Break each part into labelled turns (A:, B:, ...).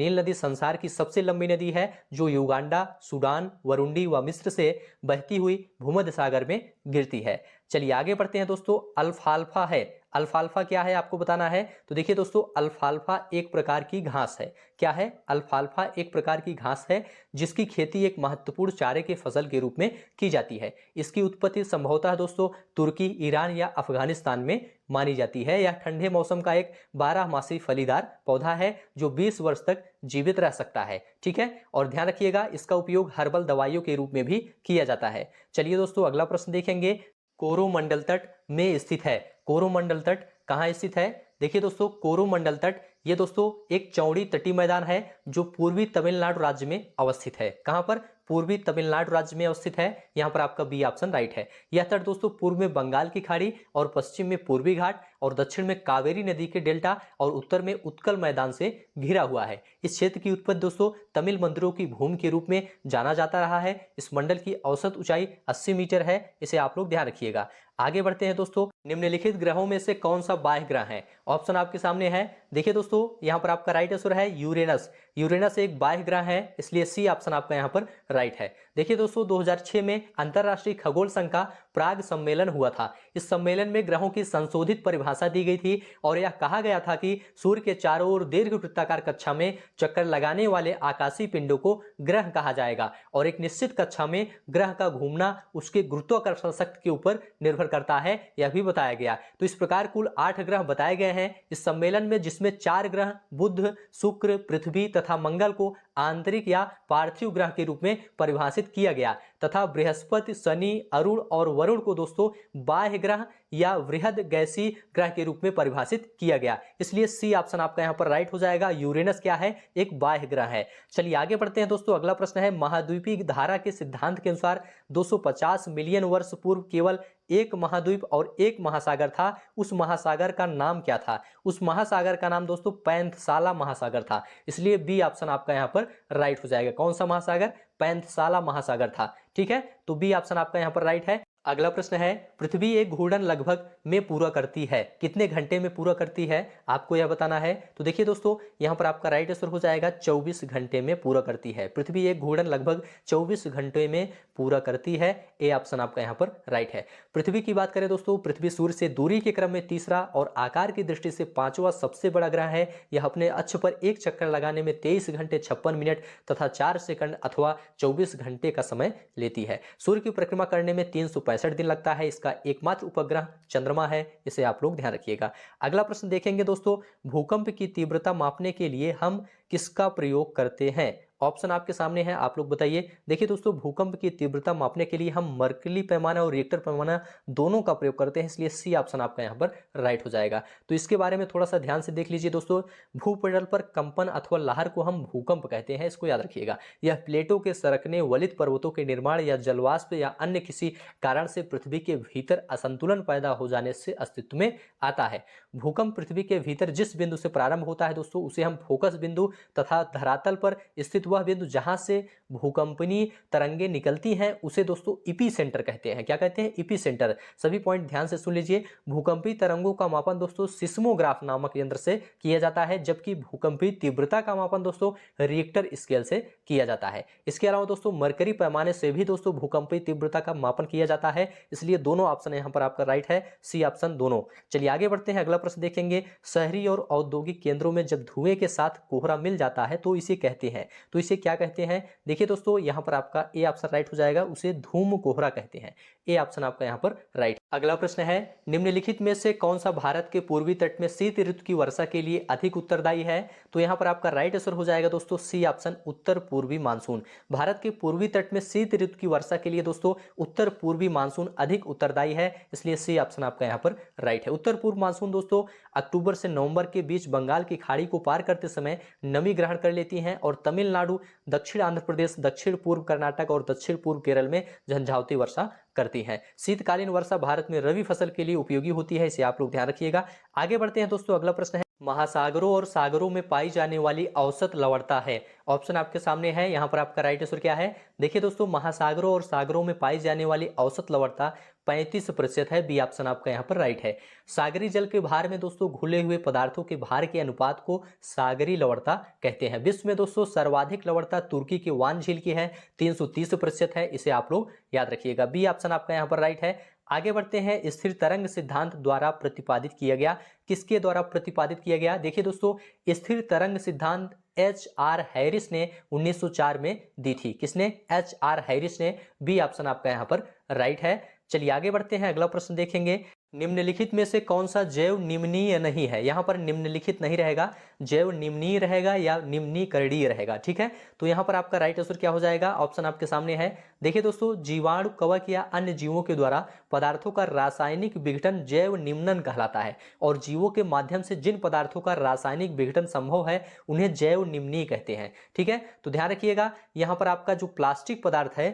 A: नील नदी संसार की सबसे लंबी नदी है जो युगांडा, सूडान, वरुंडी व मिस्र से बहती हुई भूमध्य सागर में गिरती है। चलिए आगे बढ़ते हैं दोस्तों। अल्फाल्फा है, अल्फाल्फा क्या है आपको बताना है। तो देखिए दोस्तों, अल्फाल्फा एक प्रकार की घास है। क्या है? अल्फाल्फा एक प्रकार की घास है जिसकी खेती एक महत्वपूर्ण चारे के फसल के रूप में की जाती है। इसकी उत्पत्ति संभवतः दोस्तों तुर्की, ईरान या अफगानिस्तान में मानी जाती है। यह ठंडे मौसम का एक 12 मासी फलीदार पौधा है जो 20 वर्ष तक जीवित रह सकता है। ठीक है, और ध्यान रखिएगा इसका उपयोग हर्बल दवाइयों के रूप में भी किया जाता है। चलिए दोस्तों अगला प्रश्न देखेंगे। कोरोमंडल तट में स्थित है। कोरोमंडल तट कहाँ स्थित है? देखिए दोस्तों, कोरोमंडल तट ये दोस्तों एक चौड़ी तटीय मैदान है जो पूर्वी तमिलनाडु राज्य में अवस्थित है। कहां पर? पूर्वी तमिलनाडु राज्य में अवस्थित है। यहां पर आपका बी ऑप्शन राइट है। यह तट दोस्तों पूर्व में बंगाल की खाड़ी और पश्चिम में पूर्वी घाट और दक्षिण में कावेरी नदी के डेल्टा और उत्तर में उत्कल मैदान से घिरा हुआ है। इस क्षेत्र की उत्पत्ति दोस्तों तमिल मंदिरों की भूमि के रूप में जाना जाता रहा है। इस मंडल की औसत ऊंचाई 80 मीटर है। इसे आप लोग ध्यान रखिएगा। आगे बढ़ते हैं दोस्तों। निम्नलिखित ग्रहों में से कौन सा बाह्य ग्रह है? ऑप्शन आपके सामने है। देखिए दोस्तों, यहां पर आपका राइट आंसर है यूरेनस। यूरेनस एक बाह्य ग्रह है, इसलिए सी ऑप्शन आपका यहां पर राइट है। देखिए दोस्तों, 2006 में अंतरराष्ट्रीय खगोल संघ का प्राग सम्मेलन हुआ था। इस सम्मेलन में ग्रहों की संशोधित परिभाषा दी गई थी और यह कहा गया था कि सूर्य के चारों ओर दीर्घ वृत्ताकार कक्षा में चक्कर लगाने वाले आकाशीय पिंडों को ग्रह कहा जाएगा और एक निश्चित कक्षा में ग्रह का घूमना उसके गुरुत्वाकर्षण शक्ति के ऊपर निर्भर करता है, यह भी बताया गया। तो इस प्रकार कुल 8 ग्रह बताए गए हैं इस सम्मेलन में, जिसमें 4 ग्रह बुध, शुक्र, पृथ्वी तथा मंगल को आंतरिक या पार्थिव ग्रह के रूप में परिभाषित किया गया तथा बृहस्पति, शनि, अरुण और वरुण को दोस्तों बाह्य ग्रह या वृहद गैसीय ग्रह के रूप में परिभाषित किया गया। इसलिए सी ऑप्शन आपका यहां पर राइट हो जाएगा। यूरेनस क्या है? एक बाह्य ग्रह है। चलिए आगे बढ़ते हैं दोस्तों। अगला प्रश्न है, महाद्वीपीय धारा के सिद्धांत के अनुसार 250 मिलियन वर्ष पूर्व केवल एक महाद्वीप और एक महासागर था। उस महासागर का नाम क्या था? उस महासागर का नाम दोस्तों पैंथसाला महासागर था। इसलिए बी ऑप्शन आपका यहां पर राइट हो जाएगा। कौन सा महासागर? पैंथसाला महासागर था। ठीक है, तो बी ऑप्शन आपका यहां पर राइट है। अगला प्रश्न है, पृथ्वी एक घूर्णन लगभग में पूरा करती है, कितने घंटे में पूरा करती है? आपको यह बताना है। तो देखिए दोस्तों, यहां पर आपका राइट आंसर हो जाएगा 24 घंटे में पूरा करती है। पृथ्वी एक घूर्णन लगभग 24 घंटे में पूरा करती है। ए ऑप्शन आपका यहां पर राइट है। पृथ्वी की बात करें दोस्तों, पृथ्वी सूर्य से दूरी के क्रम में तीसरा और आकार की दृष्टि से 5वां सबसे बड़ा ग्रह है। यह अपने अक्ष पर एक चक्कर लगाने में 23 घंटे 56 मिनट तथा 4 सेकंड अथवा 24 घंटे का समय लेती है। सूर्य की परिक्रमा करने में 365 दिन लगता है। इसका एकमात्र उपग्रह चंद्रमा है। इसे आप लोग ध्यान रखिएगा। अगला प्रश्न देखेंगे दोस्तों, भूकंप की तीव्रता मापने के लिए हम किसका प्रयोग करते हैं? ऑप्शन आपके सामने है, आप लोग बताइए। देखिए दोस्तों, भूकंप की तीव्रता मापने के लिए हम मर्कली पैमाना और रिएक्टर पैमाना दोनों का प्रयोग करते हैं। इसलिए सी ऑप्शन आपका यहां पर राइट हो जाएगा। तो इसके बारे में थोड़ा सा ध्यान से देख लीजिए दोस्तों। भूपटल पर कंपन अथवा लहर को हम भूकंप कहते हैं, इसको याद रखिएगा। यह प्लेटों के सरकने, वलित पर्वतों के निर्माण या जलवाष्प या अन्य किसी कारण से पृथ्वी के भीतर असंतुलन पैदा हो जाने से अस्तित्व में आता है। भूकंप पृथ्वी के भीतर जिस बिंदु से प्रारंभ होता है दोस्तों, उसे हम फोकस बिंदु तथा धरातल पर स्थित वह बिंदु जहां से भूकंपनीय तरंगे निकलती हैं उसे दोस्तों इपी सेंटर कहते हैं। क्या कहते हैं? EP centre. सभी पॉइंट ध्यान से सुन लीजिए। भूकंपीय तरंगों का मापन दोस्तों सिस्मोग्राफ नामक यंत्र से किया जाता है, जबकि भूकंपीय तीव्रता का मापन दोस्तों रिएक्टर स्केल से किया जाता है। इसके अलावा दोस्तों मरकरी पैमाने से भी दोस्तों भूकंपीय तीव्रता का मापन किया जाता है। इसलिए दोनों ऑप्शन यहां पर आपका राइट है, सी ऑप्शन दोनों। चलिए आगे बढ़ते हैं। अगला प्रश्न देखेंगे, शहरी और औद्योगिक केंद्रों में जब धुएं के साथ कोहरा मिल जाता है तो इसे कहते हैं। तो इसे क्या कहते हैं? देखिए दोस्तों, यहां पर आपका ए ऑप्शन राइट हो जाएगा, उसे धूम कोहरा कहते हैं। ए ऑप्शन आपका यहां पर राइट। अगला प्रश्न है, निम्नलिखित में से कौन सा भारत के पूर्वी तट में शीत ऋतु की वर्षा के लिए अधिक उत्तरदायी है? तो यहां पर आपका राइट आंसर हो जाएगा दोस्तों सी ऑप्शन उत्तर पूर्वी मानसून। भारत के पूर्वी तट में शीत ऋतु की वर्षा के लिए दोस्तों उत्तर पूर्वी मानसून अधिक उत्तरदायी है। इसलिए सी ऑप्शन आपका यहां पर राइट है। उत्तर पूर्व मानसून दोस्तों अक्टूबर से नवंबर के बीच बंगाल की खाड़ी को पार करते समय नमी ग्रहण कर लेती हैं और तमिलनाडु, दक्षिण आंध्र प्रदेश, दक्षिण पूर्व कर्नाटक और दक्षिण पूर्व केरल में झंझावती वर्षा करती हैं। शीतकालीन वर्षा भारत में रबी फसल के लिए उपयोगी होती है। इसे आप लोग ध्यान रखिएगा। आगे बढ़ते हैं दोस्तों। अगला प्रश्न है, महासागरों और सागरों में पाई जाने वाली औसत लवणता है। ऑप्शन आपके सामने है, यहाँ पर आपका राइट आंसर क्या है? देखिए दोस्तों, महासागरों और सागरों में पाई जाने वाली औसत लवणता 35% है। बी ऑप्शन आपका यहाँ पर राइट है। सागरी जल के भार में दोस्तों घुले हुए पदार्थों के भार के अनुपात को सागरी लवणता कहते हैं। विश्व में दोस्तों सर्वाधिक लवणता तुर्की के वान झील की है, 330% है। इसे आप लोग याद रखिएगा। बी ऑप्शन आपका यहाँ पर राइट है। आगे बढ़ते हैं, स्थिर तरंग सिद्धांत द्वारा प्रतिपादित किया गया। किसके द्वारा प्रतिपादित किया गया? देखिए दोस्तों, स्थिर तरंग सिद्धांत HR हैरिस ने 1904 में दी थी। किसने? HR हैरिस ने। बी ऑप्शन आपका यहाँ पर राइट है। चलिए आगे बढ़ते हैं, अगला प्रश्न देखेंगे। निम्नलिखित में से कौन सा जैव निम्नीय नहीं है? यहाँ पर निम्नलिखित नहीं रहेगा, जैव निम्नीय रहेगा या निम्नीकरणीय रहेगा। ठीक है, तो यहाँ पर आपका राइट आंसर क्या हो जाएगा? ऑप्शन आपके सामने है। देखिए दोस्तों, जीवाणु, कवक या अन्य जीवों के द्वारा पदार्थों का रासायनिक विघटन जैव निम्नन कहलाता है, और जीवों के माध्यम से जिन पदार्थों का रासायनिक विघटन संभव है उन्हें जैव निम्नीय कहते हैं। ठीक है, तो ध्यान रखिएगा, यहाँ पर आपका जो प्लास्टिक पदार्थ है,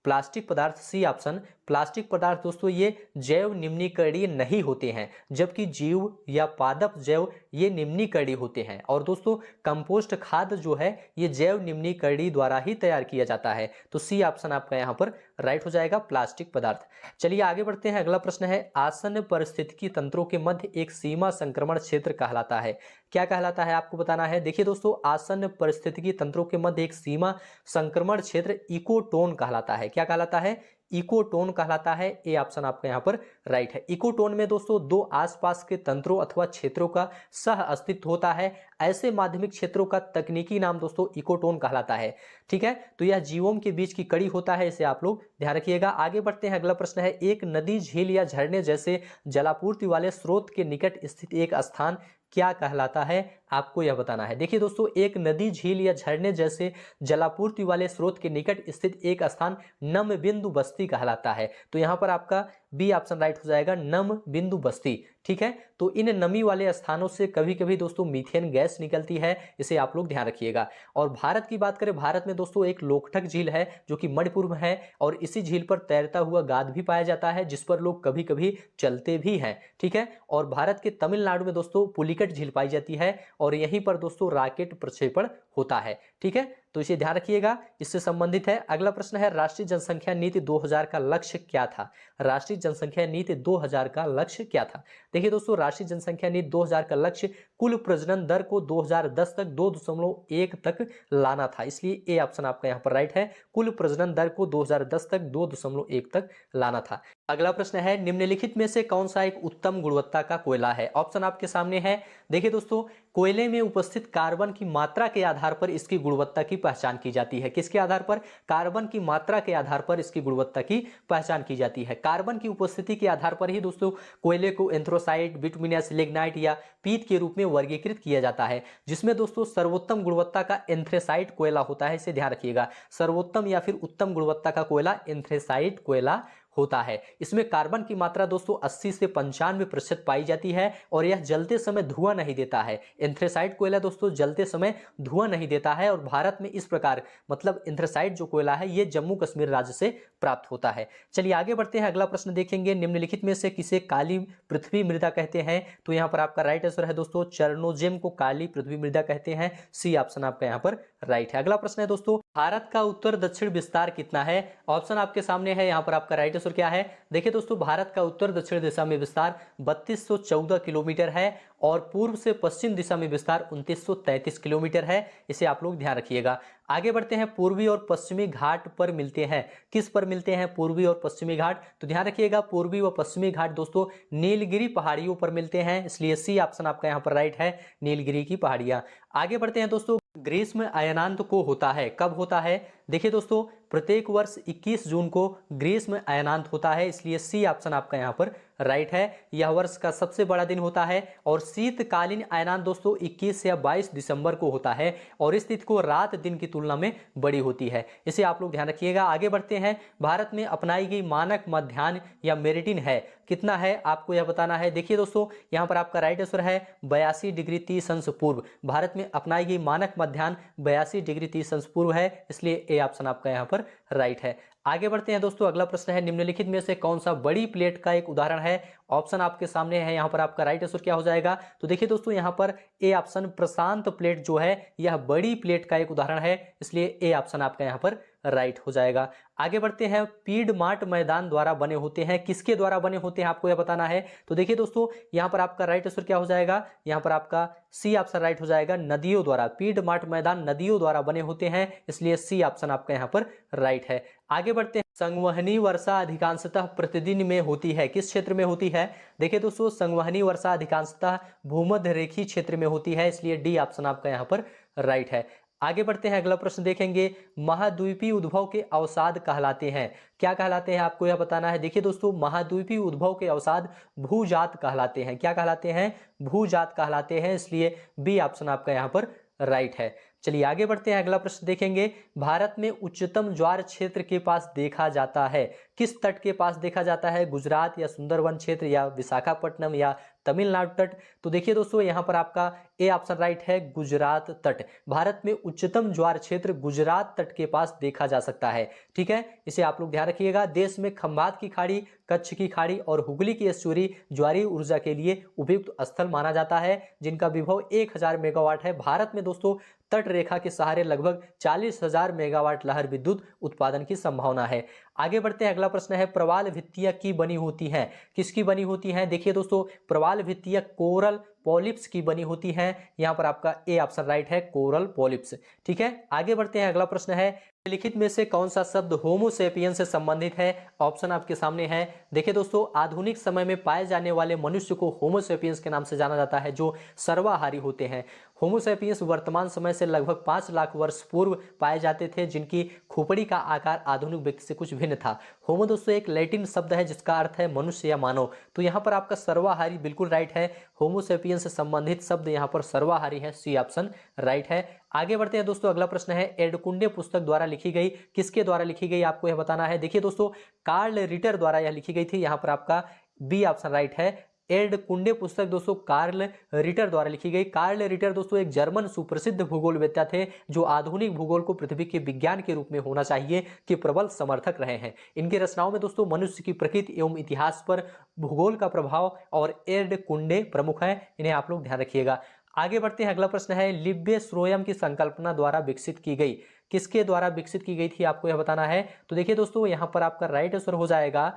A: प्लास्टिक पदार्थ, सी ऑप्शन, प्लास्टिक पदार्थ दोस्तों ये जैव निम्नीकरणीय नहीं होते हैं, जबकि जीव या पादप जैव ये निम्नीकरणीय होते हैं। और दोस्तों कंपोस्ट खाद जो है ये जैव निम्नीकरणीय द्वारा ही तैयार किया जाता है। तो सी ऑप्शन आपका यहाँ पर राइट हो जाएगा, प्लास्टिक पदार्थ। चलिए आगे बढ़ते हैं, अगला प्रश्न है, आसन्न पारिस्थितिकी तंत्रों के मध्य एक सीमा संक्रमण क्षेत्र कहलाता है। क्या कहलाता है आपको बताना है। देखिए दोस्तों, आसन्न पारिस्थितिकी तंत्रों के मध्य एक सीमा संक्रमण क्षेत्र इकोटोन कहलाता है। क्या कहलाता है? इकोटोन कहलाता है। ए ऑप्शन आपका यहाँ पर राइट है। इकोटोन में दोस्तों दो आसपास के तंत्रों अथवा क्षेत्रों का सह अस्तित्व होता है। ऐसे माध्यमिक क्षेत्रों का तकनीकी नाम दोस्तों इकोटोन कहलाता है। ठीक है, तो यह जीवों के बीच की कड़ी होता है, इसे आप लोग ध्यान रखिएगा। आगे बढ़ते हैं, अगला प्रश्न है, एक नदी, झील या झरने जैसे जलापूर्ति वाले स्रोत के निकट स्थित एक स्थान क्या कहलाता है? आपको यह बताना है। देखिए दोस्तों, एक नदी, झील या झरने जैसे जलापूर्ति वाले स्रोत के निकट स्थित एक स्थान नम बिंदु बस्ती कहलाता है। तो यहाँ पर आपका बी ऑप्शन राइट हो जाएगा, नम बिंदु बस्ती। ठीक है, तो इन नमी वाले स्थानों से कभी कभी दोस्तों मीथेन गैस निकलती है, इसे आप लोग ध्यान रखिएगा। और भारत की बात करें, भारत में दोस्तों एक लोकटक झील है जो कि मणिपुर में है, और इसी झील पर तैरता हुआ गाद भी पाया जाता है, जिस पर लोग कभी कभी चलते भी हैं। ठीक है, और भारत के तमिलनाडु में दोस्तों पुलिकट झील पाई जाती है, और यहीं पर दोस्तों रॉकेट प्रक्षेपण होता है। ठीक है, तो इसे ध्यान रखिएगा, इससे संबंधित है। अगला प्रश्न है, राष्ट्रीय जनसंख्या नीति 2000 का लक्ष्य क्या था? राष्ट्रीय जनसंख्या नीति 2000 का लक्ष्य क्या था? देखिए दोस्तों, राष्ट्रीय जनसंख्या नीति 2000 का लक्ष्य कुल प्रजनन दर को 2010 तक 2.1 तक लाना था, इसलिए ए ऑप्शन आपका यहाँ पर राइट है। कुल प्रजनन दर को 2010 तक 2.1 तक लाना था। अगला प्रश्न है, निम्नलिखित में से कौन सा एक उत्तम गुणवत्ता का कोयला है? ऑप्शन आपके सामने है। देखिए दोस्तों, कोयले में उपस्थित कार्बन की मात्रा के आधार पर इसकी गुणवत्ता की पहचान की जाती है। किसके आधार पर? कार्बन की मात्रा के आधार पर इसकी गुणवत्ता की पहचान की जाती है। कार्बन की उपस्थिति के आधार पर ही दोस्तों कोयले को एंथ्रासाइट, बिटुमिनस, लिग्नाइट या पीत के रूप में वर्गीकृत किया जाता है, जिसमें दोस्तों सर्वोत्तम गुणवत्ता का एंथ्रेसाइट कोयला होता है, इसे ध्यान रखिएगा। सर्वोत्तम या फिर उत्तम गुणवत्ता का कोयला एंथ्रेसाइट कोयला होता है। इसमें कार्बन की मात्रा दोस्तों 80 से 95% पाई जाती है, और यह जलते समय धुआं नहीं देता है। एंथ्रेसाइट कोयला दोस्तों जलते समय धुआं नहीं देता है, और भारत में इस प्रकार मतलब एंथ्रेसाइट जो कोयला है ये जम्मू कश्मीर राज्य से प्राप्त होता है। चलिए आगे बढ़ते हैं, अगला प्रश्न देखेंगे, निम्नलिखित में से किसे काली पृथ्वी मृदा कहते हैं? तो यहाँ पर आपका राइट आंसर है दोस्तों, चरणोजेम को काली पृथ्वी मृदा कहते हैं। सी ऑप्शन आपका यहाँ पर राइट है। अगला प्रश्न है दोस्तों, भारत का उत्तर दक्षिण विस्तार कितना है? ऑप्शन आपके सामने है, यहाँ पर आपका राइट आंसर क्या है? देखिए दोस्तों, भारत का उत्तर दक्षिण दिशा में विस्तार 3214 किलोमीटर है, और पूर्व से पश्चिम दिशा में विस्तार 2933 किलोमीटर है, इसे आप लोग ध्यान रखिएगा। आगे बढ़ते हैं, पूर्वी और पश्चिमी घाट पर मिलते हैं। किस पर मिलते हैं पूर्वी और पश्चिमी घाट? तो ध्यान रखिएगा, पूर्वी व पश्चिमी घाट दोस्तों नीलगिरी पहाड़ियों पर मिलते हैं, इसलिए सी ऑप्शन आपका यहाँ पर राइट है, नीलगिरी की पहाड़ियां। आगे बढ़ते हैं दोस्तों, ग्रीष्म अयनांत को होता है, कब होता है? देखिए दोस्तों, प्रत्येक वर्ष 21 जून को ग्रीष्म अयनांत होता है, इसलिए सी ऑप्शन आपका यहाँ पर राइट है। यह वर्ष का सबसे बड़ा दिन होता है, और शीतकालीन अयनांत दोस्तों 21 या 22 दिसंबर को होता है, और इस तिथि को रात दिन की तुलना में बड़ी होती है, इसे आप लोग ध्यान रखिएगा। आगे बढ़ते हैं, भारत में अपनाई गई मानक मध्याह्न या मेरिडियन है, कितना है आपको यह बताना है। देखिए दोस्तों, यहाँ पर आपका राइट आंसर है 82 डिग्री 30 अंश पूर्व। भारत में अपनाई गई मानक मध्याह्न 82 डिग्री 30 अंश पूर्व है, इसलिए ए ऑप्शन आपका यहाँ पर राइट है। आगे बढ़ते हैं दोस्तों, अगला प्रश्न है निम्नलिखित में से कौन सा बड़ी प्लेट का एक उदाहरण है। ऑप्शन आपके सामने है, यहाँ पर आपका राइट आंसर क्या हो जाएगा। तो देखिए दोस्तों, यहाँ पर ए ऑप्शन प्रशांत प्लेट जो है यह बड़ी प्लेट का एक उदाहरण है, इसलिए ए ऑप्शन आपका यहाँ पर राइट हो जाएगा। आगे बढ़ते हैं, पीडमार्ट मैदान द्वारा बने होते हैं, किसके द्वारा बने होते हैं आपको यह बताना है। तो देखिए दोस्तों, यहाँ पर आपका राइट आंसर क्या हो जाएगा, यहाँ पर आपका सी ऑप्शन राइट हो जाएगा, नदियों द्वारा। पीडमार्ट मैदान नदियों द्वारा बने होते हैं, इसलिए सी ऑप्शन आपका यहाँ पर राइट है। आगे बढ़ते हैं, संवहनी वर्षा अधिकांशतः प्रतिदिन में होती है, किस क्षेत्र में होती है। देखिए दोस्तों, संवहनी वर्षा अधिकांशतः भूमध्य रेखीय क्षेत्र में होती है, इसलिए डी ऑप्शन आपका यहाँ पर राइट है। आगे बढ़ते हैं, अगला प्रश्न देखेंगे, महाद्वीपीय उद्भव के अवसाद कहलाते हैं, क्या कहलाते हैं आपको यह बताना है। देखिए दोस्तों, महाद्वीपीय उद्भव के अवसाद भूजात कहलाते हैं, क्या कहलाते हैं, भूजात कहलाते हैं, इसलिए बी ऑप्शन आपका यहाँ पर राइट है। चलिए आगे बढ़ते हैं, अगला प्रश्न देखेंगे, भारत में उच्चतम ज्वार क्षेत्र के पास देखा जाता है, किस तट के पास देखा जाता है, गुजरात या सुंदरवन क्षेत्र या विशाखापट्टनम या तमिलनाडु तट। तो देखिए दोस्तों, यहाँ पर आपका ए ऑप्शन राइट है, गुजरात तट। भारत में उच्चतम ज्वार क्षेत्र गुजरात तट के पास देखा जा सकता है, ठीक है, इसे आप लोग ध्यान रखिएगा। देश में खंभात की खाड़ी, कच्छ की खाड़ी और हुगली की एस्चुरी ज्वारीय ऊर्जा के लिए उपयुक्त स्थल माना जाता है, जिनका विभव 1000 मेगावाट है। भारत में दोस्तों तट रेखा के सहारे लगभग 40,000 मेगावाट लहर विद्युत उत्पादन की संभावना है। आगे बढ़ते हैं, अगला प्रश्न है, प्रवाल भित्तियां की बनी होती हैं, किसकी बनी होती हैं। देखिए दोस्तों, प्रवाल भित्तियां कोरल पॉलिप्स की बनी होती हैं, यहाँ पर आपका ए ऑप्शन राइट है, कोरल पॉलिप्स, ठीक है। आगे बढ़ते हैं, अगला प्रश्न है, लिखित में से कौन सा शब्द होमोसेपियन से संबंधित है। ऑप्शन आपके सामने है। देखिए दोस्तों, आधुनिक समय में पाए जाने वाले मनुष्य को होमोसेपियंस के नाम से जाना जाता है, जो सर्वाहारी होते हैं। होमोसेपियंस वर्तमान समय से लगभग 5 लाख वर्ष पूर्व पाए जाते थे, जिनकी खोपड़ी का आकार आधुनिक व्यक्ति से कुछ भिन्न था। होमो दोस्तों एक लैटिन शब्द है जिसका अर्थ है मनुष्य या मानव, तो यहाँ पर आपका सर्वाहारी बिल्कुल राइट है। होमोसेपियंस से संबंधित शब्द यहाँ पर सर्वाहारी है, सी ऑप्शन राइट है। आगे बढ़ते हैं दोस्तों, अगला प्रश्न है, एडकुंडे पुस्तक द्वारा लिखी गई, किसके द्वारा लिखी गई आपको यह बताना है। देखिए दोस्तों, कार्ल रिटर द्वारा यह लिखी गई थी, यहाँ पर आपका बी ऑप्शन राइट है। एडकुंडे पुस्तक दोस्तों कार्ल रिटर द्वारा लिखी गई। कार्ल रिटर दोस्तों एक जर्मन सुप्रसिद्ध भूगोलवेत्ता थे, जो आधुनिक भूगोल को पृथ्वी के विज्ञान के रूप में होना चाहिए के प्रबल समर्थक रहे हैं। इनके रचनाओं में दोस्तों मनुष्य की प्रकृति एवं इतिहास पर भूगोल का प्रभाव और एडकुंडे प्रमुख है, इन्हें आप लोग ध्यान रखिएगा। आगे बढ़ते हैं, अगला प्रश्न है, लिब्बे श्रोयम की संकल्पना द्वारा विकसित की गई, किसके द्वारा विकसित की गई थी आपको यह बताना है। तो देखिए दोस्तों, यहाँ पर आपका राइट आंसर हो जाएगा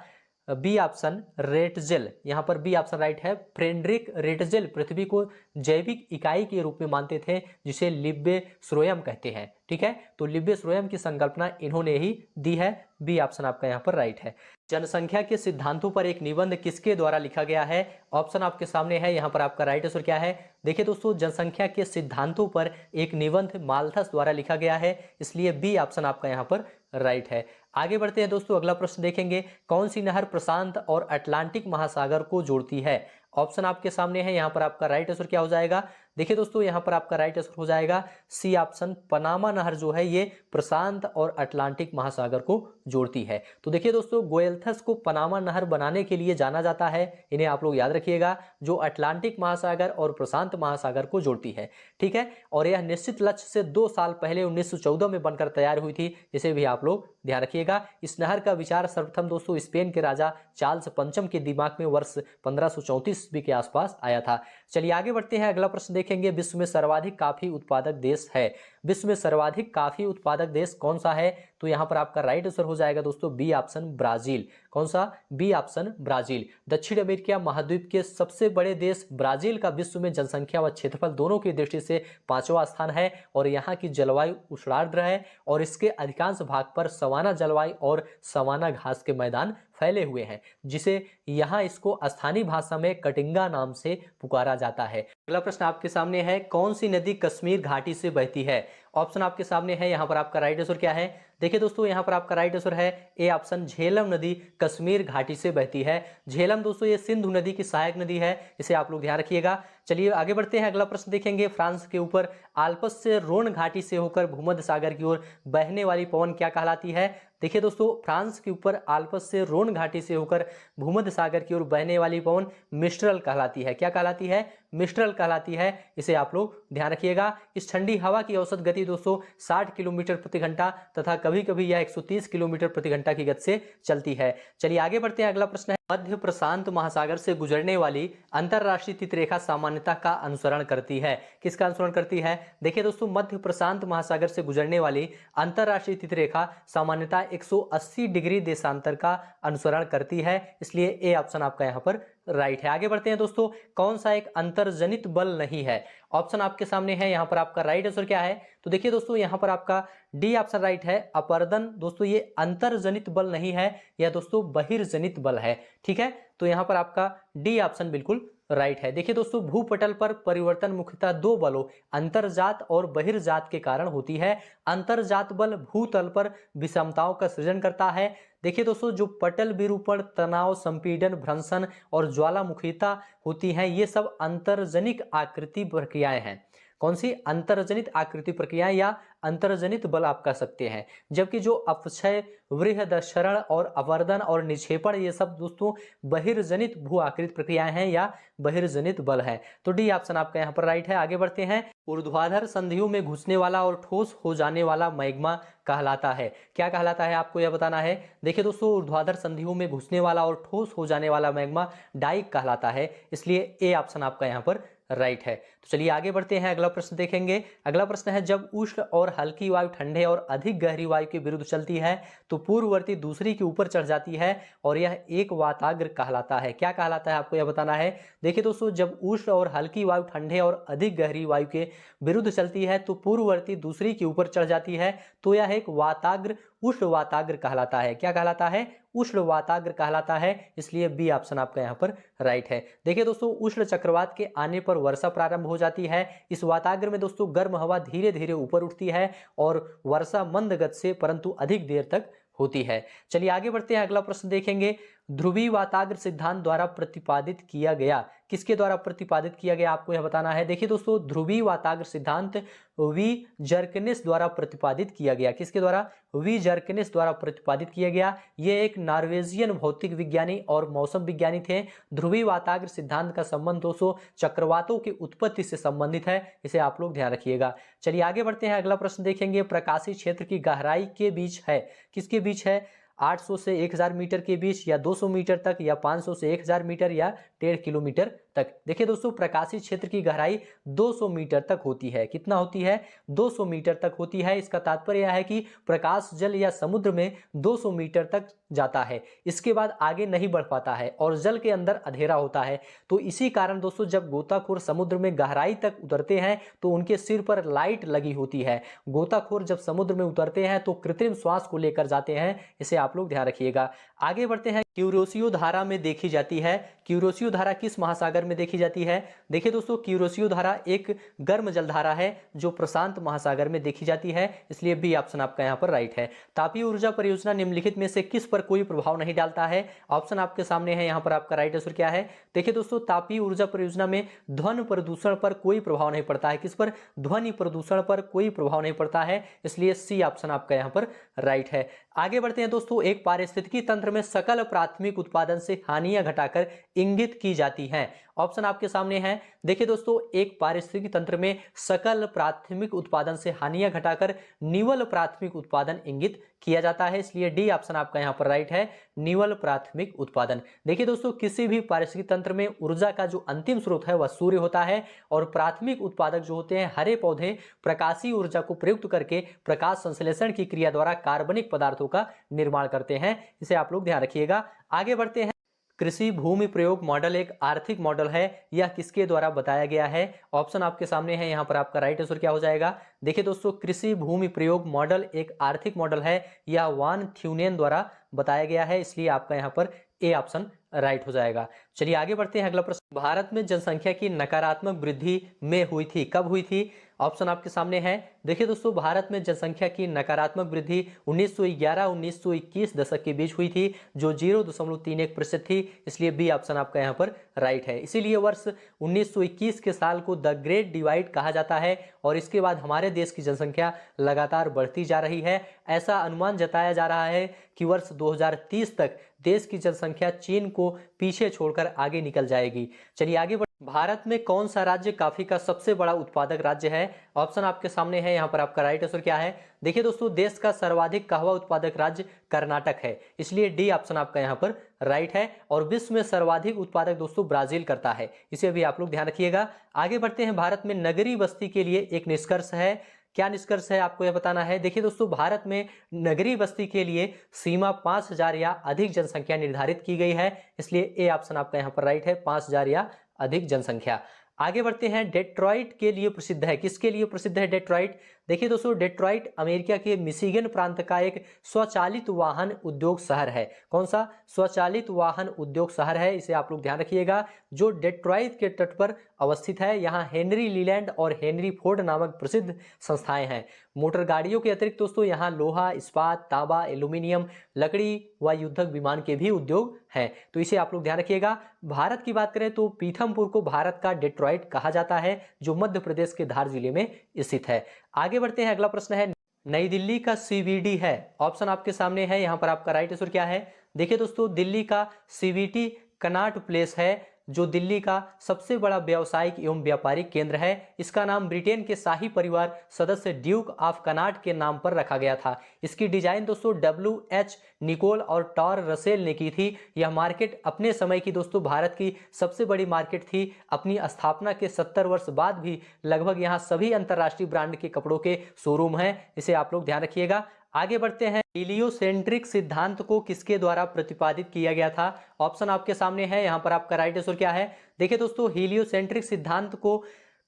A: बी ऑप्शन रेटजेल, यहाँ पर बी ऑप्शन राइट है। फ्रेडरिक रेटजेल पृथ्वी को जैविक इकाई के रूप में मानते थे, जिसे लिब्बे श्रोयम कहते हैं, ठीक है। तो लिब्बे श्रोयम की संकल्पना इन्होंने ही दी है, बी ऑप्शन आपका यहाँ पर राइट है। जनसंख्या के सिद्धांतों पर एक निबंध किसके द्वारा लिखा गया है। ऑप्शन आपके सामने है, यहाँ पर आपका राइट आंसर क्या है। देखिए दोस्तों, जनसंख्या के सिद्धांतों पर एक निबंध माल्थस द्वारा लिखा गया है, इसलिए बी ऑप्शन आपका यहाँ पर राइट है। आगे बढ़ते हैं दोस्तों, अगला प्रश्न देखेंगे, कौन सी नहर प्रशांत और अटलांटिक महासागर को जोड़ती है। ऑप्शन आपके सामने है, यहाँ पर आपका राइट आंसर क्या हो जाएगा। देखिए दोस्तों, यहाँ पर आपका राइट आंसर हो जाएगा सी ऑप्शन, पनामा नहर जो है ये प्रशांत और अटलांटिक महासागर को जोड़ती है। तो देखिए दोस्तों, गोयलथस को पनामा नहर बनाने के लिए जाना जाता है, इन्हें आप लोग याद रखिएगा, जो अटलांटिक महासागर और प्रशांत महासागर को जोड़ती है, ठीक है। और यह निश्चित लक्ष्य से 2 साल पहले 1914 में बनकर तैयार हुई थी, इसे भी आप लोग ध्यान रखिएगा। इस नहर का विचार सर्वप्रथम दोस्तों स्पेन के राजा चार्ल्स पंचम के दिमाग में वर्ष 1534 ईस्वी के आसपास आया था। चलिए आगे बढ़ते हैं, अगला प्रश्न देखेंगे, विश्व में सर्वाधिक कॉफी उत्पादक देश है। विश्व में सर्वाधिक कॉफी उत्पादक देश कौन सा है। तो यहाँ पर आपका राइट आंसर हो जाएगा दोस्तों बी ऑप्शन ब्राजील। कौन सा, बी ऑप्शन ब्राजील। दक्षिण अमेरिका महाद्वीप के सबसे बड़े देश ब्राजील का विश्व में जनसंख्या व क्षेत्रफल दोनों की दृष्टि से 5वां स्थान है, और यहाँ की जलवायु उष्णार्द्र है, और इसके अधिकांश भाग पर सवाना जलवायु और सवाना घास के मैदान फैले हुए हैं, जिसे यहाँ इसको स्थानीय भाषा में कटिंगा नाम से पुकारा जाता है। अगला प्रश्न आपके सामने है, कौन सी नदी कश्मीर घाटी से बहती है। ऑप्शन आपके सामने है, यहाँ पर आपका राइट आंसर क्या है। देखिए दोस्तों, यहाँ पर आपका राइट आंसर है ए ऑप्शन, झेलम नदी कश्मीर घाटी से बहती है। झेलम दोस्तों ये सिंधु नदी की सहायक नदी है, इसे आप लोग ध्यान रखिएगा। चलिए आगे बढ़ते हैं, अगला प्रश्न देखेंगे। फ्रांस के ऊपर आल्प्स से रोन घाटी से होकर भूमध्य सागर की ओर बहने वाली पवन क्या कहलाती है? देखिए दोस्तों, फ्रांस के ऊपर आल्प्स से रोन घाटी से होकर भूमध्य सागर की ओर बहने वाली पवन मिस्ट्रल कहलाती है। क्या कहलाती है? मिस्ट्रल कहलाती है। इसे आप लोग ध्यान रखिएगा। इस ठंडी हवा की औसत गति दोस्तों 60 किलोमीटर प्रति घंटा तथा कभी कभी यह 130 किलोमीटर प्रति घंटा की गति से चलती है। चलिए आगे बढ़ते हैं, अगला प्रश्न है, मध्य प्रशांत महासागर से गुजरने वाली अंतरराष्ट्रीय तितरेखा सामान्यता का अनुसरण करती है। किसका अनुसरण करती है? देखिए दोस्तों, मध्य प्रशांत महासागर से गुजरने वाली अंतरराष्ट्रीय तितरेखा सामान्यता 180 डिग्री देशांतर का अनुसरण करती है, इसलिए ए ऑप्शन आपका यहाँ पर राइट है। आगे बढ़ते हैं दोस्तों, कौन सा एक अंतर्जनित बल नहीं है? ऑप्शन आपके सामने है, यहाँ पर आपका राइट आंसर क्या है? तो देखिए दोस्तों, यहाँ पर आपका डी ऑप्शन राइट है, अपरदन। दोस्तों ये अंतर्जनित बल नहीं है, यह दोस्तों बहिर्जनित बल है। ठीक है, तो यहाँ पर आपका डी ऑप्शन बिल्कुल राइट है। देखिए दोस्तों, भूपटल पर परिवर्तन मुख्यतः दो बलों अंतर्जात और बहिर्जात के कारण होती है। अंतर्जात बल भूतल पर विषमताओं का सृजन करता है। देखिए दोस्तों, जो पटल विरूपण, तनाव, संपीड़न, भ्रंशन और ज्वालामुखीता होती हैं, ये सब अंतर्जनिक आकृति प्रक्रियाएं हैं। कौन सी? अंतर्जनित आकृति प्रक्रियाएं या अंतर्जनित बल आप कह सकते हैं। जबकि जो अपक्षय, वृहदक्षरण और अवर्दन और निक्षेपण, ये सब दोस्तों बहिर्जनित भू आकृति प्रक्रियाएं हैं या बहिर्जनित बल है। तो डी ऑप्शन आपका यहाँ पर राइट है। आगे बढ़ते हैं, ऊर्ध्वाधर संधियों में घुसने वाला और ठोस हो जाने वाला मैग्मा कहलाता है। क्या कहलाता है? आपको यह बताना है। देखिए दोस्तों, ऊर्ध्वाधर संधियों में घुसने वाला और ठोस हो जाने वाला मैग्मा डाइक कहलाता है, इसलिए ए ऑप्शन आपका यहाँ पर राइट है। तो चलिए आगे बढ़ते हैं, अगला प्रश्न देखेंगे। अगला प्रश्न है, जब उष्ण और हल्की वायु ठंडे और अधिक गहरी वायु के विरुद्ध चलती है तो पूर्ववर्ती दूसरी के ऊपर चढ़ जाती है और यह एक वाताग्र कहलाता है। क्या कहलाता है? आपको यह बताना है। देखिए दोस्तों, जब उष्ण और हल्की वायु ठंडे और अधिक गहरी वायु के विरुद्ध चलती है तो पूर्ववर्ती दूसरी के ऊपर चढ़ जाती है, तो यह एक वाताग्र, उष्ण वाताग्र कहलाता है। क्या कहलाता है? उष्ण वाताग्र कहलाता है, इसलिए बी ऑप्शन आपका यहाँ पर राइट है। देखिए दोस्तों, उष्ण चक्रवात के आने पर वर्षा प्रारंभ हो जाती है। इस वाताग्र में दोस्तों गर्म हवा धीरे धीरे ऊपर उठती है और वर्षा मंद गति से परंतु अधिक देर तक होती है। चलिए आगे बढ़ते हैं, अगला प्रश्न देखेंगे। ध्रुवीय वाताग्र सिद्धांत द्वारा प्रतिपादित किया गया, किसके द्वारा प्रतिपादित किया गया? आपको यह बताना है। देखिए दोस्तों, ध्रुवीय वाताग्र सिद्धांत वी जर्कनेस द्वारा प्रतिपादित किया गया। किसके द्वारा? वी जर्कनेस द्वारा प्रतिपादित किया गया। ये एक नॉर्वेजियन भौतिक विज्ञानी और मौसम विज्ञानी थे। ध्रुवीय वाताग्र सिद्धांत का संबंध दोस्तों चक्रवातों की उत्पत्ति से संबंधित है, इसे आप लोग ध्यान रखिएगा। चलिए आगे बढ़ते हैं, अगला प्रश्न देखेंगे। प्रकाशीय क्षेत्र की गहराई के बीच है, किसके बीच है? 800 से 1000 मीटर के बीच, या 200 मीटर तक, या 500 से 1000 मीटर, या 1.5 किलोमीटर तक। देखिए दोस्तों, प्रकाशीय क्षेत्र की गहराई 200 मीटर तक होती है। कितना होती है? 200 मीटर तक होती है। इसका तात्पर्य यह है कि प्रकाश जल या समुद्र में 200 मीटर तक जाता है, इसके बाद आगे नहीं बढ़ पाता है और जल के अंदर अंधेरा होता है। तो इसी कारण दोस्तों, जब गोताखोर समुद्र में गहराई तक उतरते हैं तो उनके सिर पर लाइट लगी होती है। गोताखोर जब समुद्र में उतरते हैं तो कृत्रिम श्वास को लेकर जाते हैं, इसे आप लोग ध्यान रखिएगा। आगे बढ़ते हैं, क्यूरोसियो धारा में देखी जाती है। क्यूरोसियो धारा किस महासागर में देखी जाती है? देखिए दोस्तों, क्यूरोसियो धारा एक गर्म जलधारा है जो प्रशांत महासागर में देखी जाती है, इसलिए बी ऑप्शन आपका यहाँ पर राइट है। तापीय ऊर्जा परियोजना निम्नलिखित में से किस पर कोई प्रभाव नहीं डालता है? ऑप्शन आपके सामने है, यहाँ पर आपका राइट आंसर क्या है? देखिए दोस्तों, तापीय ऊर्जा परियोजना में ध्वनि प्रदूषण पर कोई प्रभाव नहीं पड़ता है। किस पर? ध्वनि प्रदूषण पर कोई प्रभाव नहीं पड़ता है, इसलिए सी ऑप्शन आपका यहाँ पर राइट है। आगे बढ़ते हैं दोस्तों, एक पारिस्थितिकी तंत्र में सकल प्राथमिक उत्पादन से हानियां घटाकर इंगित की जाती हैं। ऑप्शन आपके सामने है। देखिए दोस्तों, एक पारिस्थितिकी तंत्र में सकल प्राथमिक उत्पादन से हानियां घटाकर निवल प्राथमिक उत्पादन इंगित किया जाता है, इसलिए डी ऑप्शन आपका यहाँ पर राइट है, निवल प्राथमिक उत्पादन। देखिए दोस्तों, किसी भी पारिस्थितिकी तंत्र में ऊर्जा का जो अंतिम स्रोत है वह सूर्य होता है और प्राथमिक उत्पादक जो होते हैं हरे पौधे प्रकाशीय ऊर्जा को प्रयुक्त करके प्रकाश संश्लेषण की क्रिया द्वारा कार्बनिक पदार्थों का निर्माण करते हैं, इसे आप लोग ध्यान रखिएगा। आगे बढ़ते हैं, कृषि भूमि प्रयोग मॉडल एक आर्थिक मॉडल है, यह किसके द्वारा बताया गया है? ऑप्शन आपके सामने है, यहाँ पर आपका राइट आंसर क्या हो जाएगा? देखिए दोस्तों, कृषि भूमि प्रयोग मॉडल एक आर्थिक मॉडल है, यह वान थ्यूनेन द्वारा बताया गया है, इसलिए आपका यहाँ पर ए ऑप्शन राइट हो जाएगा। चलिए आगे बढ़ते हैं, अगला प्रश्न, भारत में जनसंख्या की नकारात्मक वृद्धि में हुई थी, कब हुई थी? ऑप्शन आपके सामने है। देखिए दोस्तों, भारत में जनसंख्या की नकारात्मक वृद्धि 1911-1921 दशक के बीच हुई थी, जो 0.31% थी, इसलिए बी ऑप्शन आपका यहाँ पर राइट है। इसीलिए वर्ष 1921 के साल को द ग्रेट डिवाइड कहा जाता है और इसके बाद हमारे देश की जनसंख्या लगातार बढ़ती जा रही है। ऐसा अनुमान जताया जा रहा है कि वर्ष 2030 तक देश की जनसंख्या चीन को पीछे छोड़कर आगे निकल जाएगी। चलिए आगे बढ़, भारत में कौन सा राज्य कॉफी का सबसे बड़ा उत्पादक राज्य है? ऑप्शन आपके सामने है, यहाँ पर आपका राइट आंसर क्या है? देखिए दोस्तों, देश का सर्वाधिक कहवा उत्पादक राज्य कर्नाटक है, इसलिए डी ऑप्शन आपका यहाँ पर राइट है। और विश्व में सर्वाधिक उत्पादक दोस्तों ब्राजील करता है, इसे भी आप लोग ध्यान रखिएगा। आगे बढ़ते हैं, भारत में नगरीय बस्ती के लिए एक निष्कर्ष है, क्या निष्कर्ष है आपको यह बताना है। देखिए दोस्तों, भारत में नगरीय बस्ती के लिए सीमा 5000 या अधिक जनसंख्या निर्धारित की गई है, इसलिए ए ऑप्शन आपका यहाँ पर राइट है, 5000 या अधिक जनसंख्या। आगे बढ़ते हैं, डेट्रॉइट के लिए प्रसिद्ध है, किसके लिए प्रसिद्ध है डेट्रॉइट? देखिए दोस्तों, डेट्रॉइट अमेरिका के मिशिगन प्रांत का एक स्वचालित वाहन उद्योग शहर है। कौन सा? स्वचालित वाहन उद्योग शहर है, इसे आप लोग ध्यान रखिएगा, जो डेट्रॉइट के तट पर अवस्थित है। यहाँ हेनरी लीलैंड और हेनरी फोर्ड नामक प्रसिद्ध संस्थाएं हैं। मोटर गाड़ियों के अतिरिक्त दोस्तों यहाँ लोहा, इस्पात, तांबा, एल्यूमिनियम, लकड़ी व युद्धक विमान के भी उद्योग हैं, तो इसे आप लोग ध्यान रखिएगा। भारत की बात करें तो पीथमपुर को भारत का डेट्रॉइट कहा जाता है, जो मध्य प्रदेश के धार जिले में स्थित है। आगे बढ़ते हैं, अगला प्रश्न है, नई दिल्ली का सीबीडी है, ऑप्शन आपके सामने है, यहाँ पर आपका राइट आंसर क्या है? देखिए दोस्तों, दिल्ली का सीबीडी कनॉट प्लेस है, जो दिल्ली का सबसे बड़ा व्यावसायिक एवं व्यापारिक केंद्र है। इसका नाम ब्रिटेन के शाही परिवार सदस्य ड्यूक ऑफ कनॉट के नाम पर रखा गया था। इसकी डिजाइन दोस्तों WH निकोल और टॉर रसेल ने की थी। यह मार्केट अपने समय की दोस्तों भारत की सबसे बड़ी मार्केट थी। अपनी स्थापना के 70 वर्ष बाद भी लगभग यहाँ सभी अंतर्राष्ट्रीय ब्रांड के कपड़ों के शोरूम हैं, इसे आप लोग ध्यान रखिएगा। आगे बढ़ते हैं, हीलियोसेंट्रिक सिद्धांत को किसके द्वारा प्रतिपादित किया गया था? ऑप्शन आपके सामने है, यहाँ पर आपका राइट आंसर क्या है? देखिए दोस्तों, हीलियोसेंट्रिक सिद्धांत को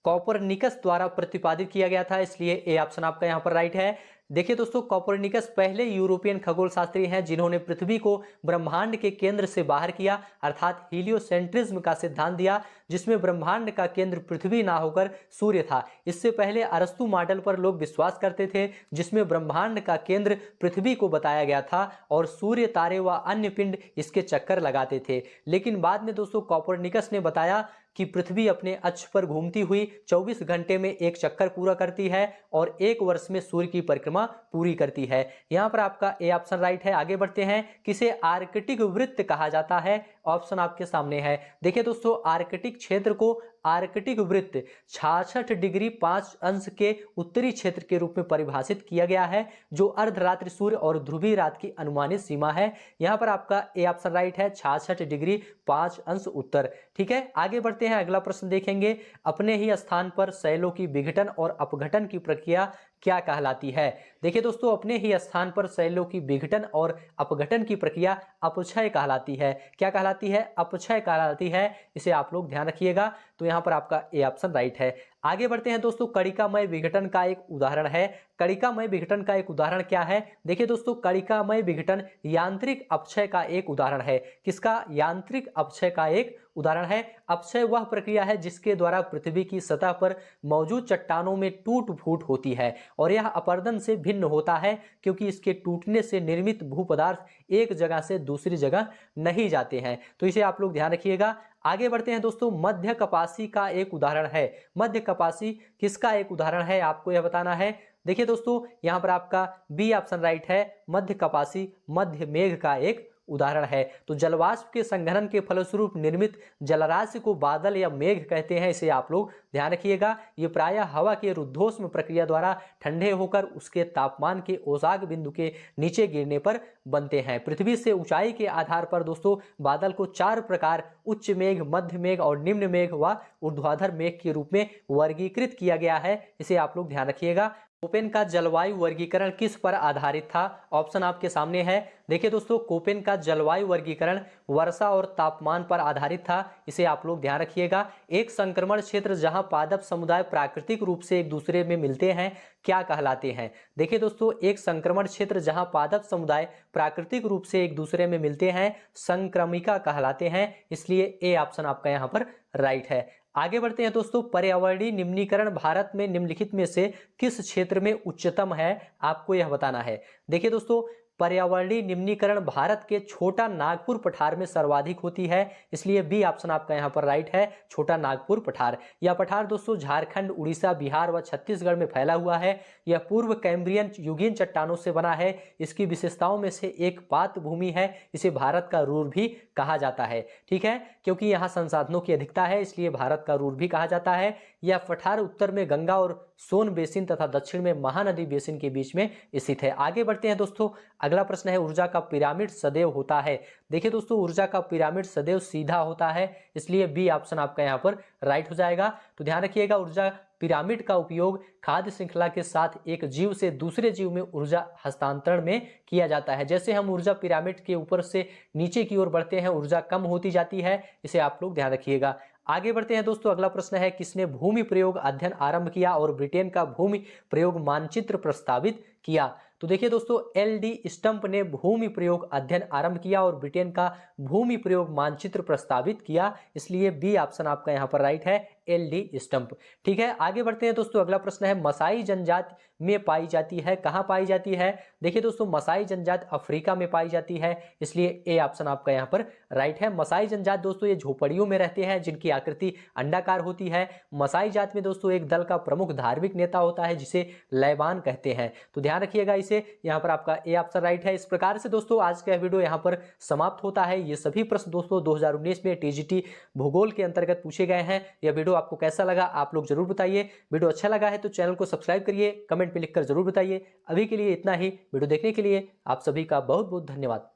A: कोपरनिकस द्वारा प्रतिपादित किया गया था, इसलिए ए ऑप्शन आपका यहाँ पर राइट है। देखिए दोस्तों, कोपरनिकस पहले यूरोपियन खगोल शास्त्री हैं जिन्होंने पृथ्वी को ब्रह्मांड के केंद्र से बाहर किया, अर्थात हीलियोसेंट्रिज्म का सिद्धांत दिया, जिसमें ब्रह्मांड का केंद्र पृथ्वी ना होकर सूर्य था। इससे पहले अरस्तु मॉडल पर लोग विश्वास करते थे, जिसमें ब्रह्मांड का केंद्र पृथ्वी को बताया गया था और सूर्य, तारे व अन्य पिंड इसके चक्कर लगाते थे। लेकिन बाद में दोस्तों कोपरनिकस ने बताया कि पृथ्वी अपने अक्ष पर घूमती हुई 24 घंटे में एक चक्कर पूरा करती है और एक वर्ष में सूर्य की परिक्रमा पूरी करती है। यहाँ पर आपका ए ऑप्शन राइट है। आगे बढ़ते हैं, किसे आर्कटिक वृत्त कहा जाता है? ऑप्शन आपके सामने है। देखिए दोस्तों, आर्कटिक क्षेत्र को आर्कटिक वृत्त 66 डिग्री 5 अंश के उत्तरी क्षेत्र के रूप में परिभाषित किया गया है, जो अर्धरात्रि सूर्य और ध्रुवीय रात की अनुमानित सीमा है। यहाँ पर आपका ए ऑप्शन राइट है, 66 डिग्री 5 अंश उत्तर। ठीक है, आगे बढ़ते हैं, अगला प्रश्न देखेंगे, अपने ही स्थान पर शैलों की विघटन और अपघटन की प्रक्रिया क्या कहलाती है? देखिए दोस्तों, अपने ही स्थान पर शैलों की विघटन और अपघटन की प्रक्रिया अपक्षय कहलाती है। क्या कहलाती है? अपक्षय कहलाती है, इसे आप लोग ध्यान रखिएगा। तो यहाँ पर आपका ए ऑप्शन राइट है। आगे बढ़ते हैं दोस्तों, कणिकामय विघटन का एक उदाहरण है। कणिकामय विघटन का एक उदाहरण क्या है? देखिए दोस्तों, कणिकामय विघटन यांत्रिक अपक्षय का एक उदाहरण है। किसका? यांत्रिक अपक्षय का एक उदाहरण है। अपक्षय वह प्रक्रिया है जिसके द्वारा पृथ्वी की सतह पर मौजूद चट्टानों में टूट फूट होती है और यह अपरदन से भिन्न होता है, क्योंकि इसके टूटने से निर्मित भूपदार्थ एक जगह से दूसरी जगह नहीं जाते हैं। तो इसे आप लोग ध्यान रखिएगा। आगे बढ़ते हैं दोस्तों, मध्य कपासी का एक उदाहरण है। मध्य कपासी किसका एक उदाहरण है, आपको यह बताना है। देखिए दोस्तों, यहाँ पर आपका बी ऑप्शन राइट है, मध्य कपासी मध्य मेघ का एक उदाहरण है। तो जलवाष्प के संघनन के फलस्वरूप निर्मित जलराशि को बादल या मेघ कहते हैं, इसे आप लोग ध्यान रखिएगा। ये प्रायः हवा के रुद्धोष्म प्रक्रिया द्वारा ठंडे होकर उसके तापमान के औसाग बिंदु के नीचे गिरने पर बनते हैं। पृथ्वी से ऊंचाई के आधार पर दोस्तों बादल को 4 प्रकार, उच्च मेघ, मध्य मेघ और निम्न मेघ व ऊर्ध्वाधर मेघ के रूप में वर्गीकृत किया गया है, इसे आप लोग ध्यान रखिएगा। कोपेन का जलवायु वर्गीकरण किस पर आधारित था? ऑप्शन आपके सामने है। देखिए दोस्तों, कोपेन का जलवायु वर्गीकरण वर्षा और तापमान पर आधारित था। इसे आप लोग ध्यान रखिएगा। एक संक्रमण क्षेत्र जहां पादप समुदाय प्राकृतिक रूप से एक दूसरे में मिलते हैं क्या कहलाते हैं? देखिए दोस्तों, एक संक्रमण क्षेत्र जहां पादप समुदाय प्राकृतिक रूप से एक दूसरे में मिलते हैं संक्रमिका कहलाते हैं। इसलिए ए ऑप्शन आपका यहाँ पर राइट है। आगे बढ़ते हैं दोस्तों, पर्यावरणीय निम्नीकरण भारत में निम्नलिखित में से किस क्षेत्र में उच्चतम है? आपको यह बताना है। देखिए दोस्तों, पर्यावरणीय निम्नीकरण भारत के छोटा नागपुर पठार में सर्वाधिक होती है। इसलिए बी ऑप्शन आपका यहाँ पर राइट है, छोटा नागपुर पठार। यह पठार दोस्तों झारखंड, उड़ीसा, बिहार व छत्तीसगढ़ में फैला हुआ है। यह पूर्व कैम्ब्रियन युगीन चट्टानों से बना है। इसकी विशेषताओं में से एक पात भूमि है। इसे भारत का रूर भी कहा जाता है। ठीक है, क्योंकि यहाँ संसाधनों की अधिकता है इसलिए भारत का रूर भी कहा जाता है। यह पठार उत्तर में गंगा और सोन बेसिन तथा दक्षिण में महानदी बेसिन के बीच में स्थित है। आगे बढ़ते हैं दोस्तों, अगला प्रश्न है, ऊर्जा का पिरामिड सदैव होता है? देखिए दोस्तों, ऊर्जा का पिरामिड सदैव सीधा होता है। इसलिए बी ऑप्शन आपका यहाँ पर राइट हो जाएगा। तो ध्यान रखिएगा, ऊर्जा पिरामिड का उपयोग खाद्य श्रृंखला के साथ एक जीव से दूसरे जीव में ऊर्जा हस्तांतरण में किया जाता है। जैसे हम ऊर्जा पिरामिड के ऊपर से नीचे की ओर बढ़ते हैं, ऊर्जा कम होती जाती है। इसे आप लोग ध्यान रखिएगा। आगे बढ़ते हैं दोस्तों, अगला प्रश्न है, किसने भूमि प्रयोग अध्ययन आरंभ किया और ब्रिटेन का भूमि प्रयोग मानचित्र प्रस्तावित किया? तो देखिए दोस्तों, एल.डी. स्टंप ने भूमि प्रयोग अध्ययन आरंभ किया और ब्रिटेन का भूमि प्रयोग मानचित्र प्रस्तावित किया। इसलिए बी ऑप्शन आपका यहाँ पर राइट है, एल.डी. स्टंप। ठीक है, आगे बढ़ते हैं दोस्तों, अगला प्रश्न है, मसाई जनजाति में पाई जाती है? कहां पाई जाती है? देखिए दोस्तों, मसाई जनजाति अफ्रीका में पाई जाती है। इसलिए ए ऑप्शन आपका यहाँ पर राइट है। मसाई जनजाति दोस्तों ये झोपड़ियों में रहते हैं जिनकी आकृति अंडाकार होती है। मसाई जाति में दोस्तों एक दल का प्रमुख धार्मिक नेता होता है जिसे लैबान कहते हैं। तो ध्यान रखिएगा, इसे यहाँ पर आपका ए ऑप्शन राइट है। इस प्रकार से दोस्तों आज का वीडियो यहाँ पर समाप्त होता है। ये सभी प्रश्न दोस्तों 2019 में टीजीटी भूगोल के अंतर्गत पूछे गए हैं। यह वीडियो आपको कैसा लगा आप लोग जरूर बताइए। वीडियो अच्छा लगा है तो चैनल को सब्सक्राइब करिए, कमेंट में लिखकर जरूर बताइए। अभी के लिए इतना ही। वीडियो देखने के लिए आप सभी का बहुत बहुत धन्यवाद।